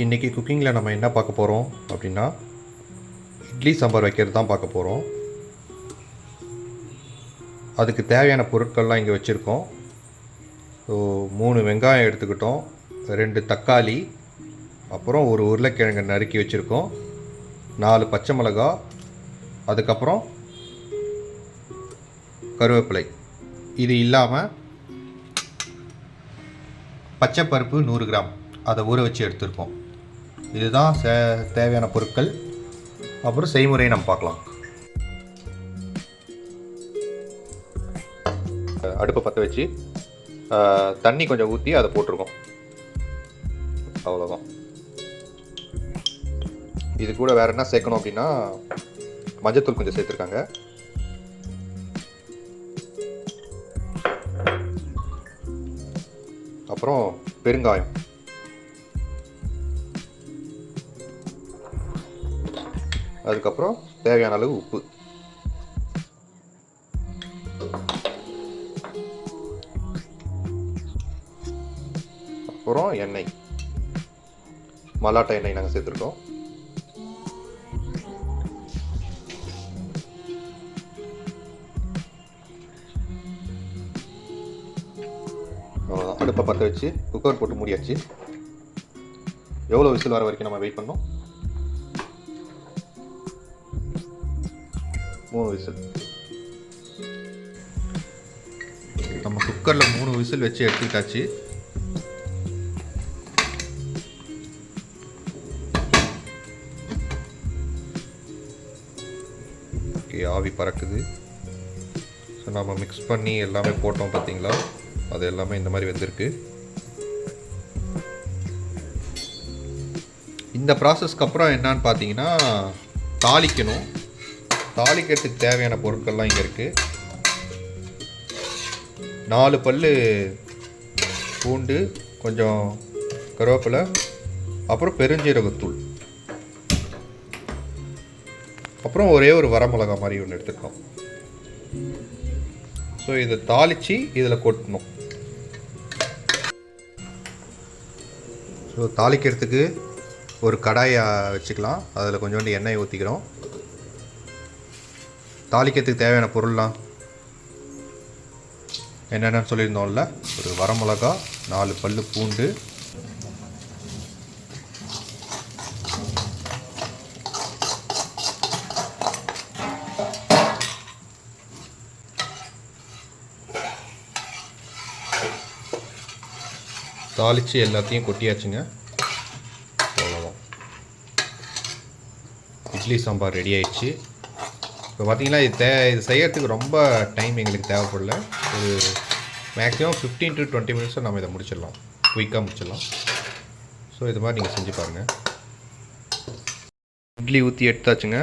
இன்றைக்கி குக்கிங்கில் நம்ம என்ன பார்க்க போகிறோம் அப்படின்னா இட்லி சாம்பார் வைக்கிறது தான் பார்க்க போகிறோம். அதுக்கு தேவையான பொருட்கள்லாம் இங்கே வச்சுருக்கோம். ஸோ 3 வெங்காயம் எடுத்துக்கிட்டோம், 2 தக்காளி, அப்புறம் ஒரு உருளைக்கிழங்கு நறுக்கி வச்சுருக்கோம், 4 பச்சை மிளகா, அதுக்கப்புறம் கருவேப்பிலை. இது இல்லாமல் பச்சை பருப்பு 100 கிராம் அதை ஊற வச்சு எடுத்துருக்கோம். இதுதான் தேவையான பொருட்கள். அப்புறம் செய்முறையை நம்ம பார்க்கலாம். அடுப்பை பற்ற வச்சு தண்ணி கொஞ்சம் ஊற்றி அதை போட்டிருக்கோம். அவ்வளோதான். இது கூட வேறு என்ன சேர்க்கணும் அப்படின்னா மஞ்சத்தூள் கொஞ்சம் சேர்த்துருக்காங்க. அப்புறம் பெருங்காயம், அதுக்கப்புறம் தேவையான அளவு உப்பு, அப்புறம் எண்ணெய், மல்லாட்டை எண்ணெய் நாங்கள் சேர்த்துருக்கோம். அவ்வளோதான். அடுப்பை பற்ற வச்சு குக்கர் போட்டு மூடியாச்சு. எவ்வளோ விசில் வர வரைக்கும் நம்ம வெயிட் பண்ணோம்? 3 விசில். நம்ம குக்கரில் 3 விசில் வச்சு எடுத்துக்கிட்டாச்சு. ஓகே, ஆவி பறக்குது. ஸோ நம்ம மிக்ஸ் பண்ணி எல்லாமே போட்டோம் பார்த்தீங்களா, அது எல்லாமே இந்த மாதிரி வெந்திருக்கு. இந்த ப்ராசஸ்க்கு அப்புறம் என்னன்னு பார்த்தீங்கன்னா தாளிக்கணும். தாளிக்கிறதுக்கு தேவையான பொருட்கள்லாம் இங்கே இருக்குது. 4 பல் பூண்டு, கொஞ்சம் கருவேப்பிலை, அப்புறம் பெருஞ்சீரகத்தூள், அப்புறம் ஒரே ஒரு வரமிளகா மாதிரி ஒன்று எடுத்துருக்கோம். ஸோ இதை தாளித்து இதில் கொட்டணும். ஸோ தாளிக்கிறதுக்கு ஒரு கடாயை வச்சுக்கலாம். அதில் கொஞ்சோண்டு எண்ணெய் ஊற்றிக்கிறோம். தாளிக்கிறதுக்கு தேவையான பொருள்லாம் என்னென்னு சொல்லியிருந்தோம்ல, ஒரு வரமிளகா, 4 பல் பூண்டு, தாளித்து எல்லாத்தையும் கொட்டியாச்சுங்க. அவ்வளோதான். இட்லி சாம்பார் ரெடி ஆயிடுச்சு. இப்போ பார்த்தீங்கன்னா இது செய்யறதுக்கு ரொம்ப டைம் எங்களுக்கு தேவைப்படல. ஒரு மேக்ஸிமம் 15 to 20 மினிட்ஸில் நம்ம இதை முடிச்சிடலாம், குயிக்காக முடிச்சிடலாம். ஸோ இது மாதிரி நீங்கள் செஞ்சு பாருங்கள். இட்லி ஊற்றி எடுத்தாச்சுங்க.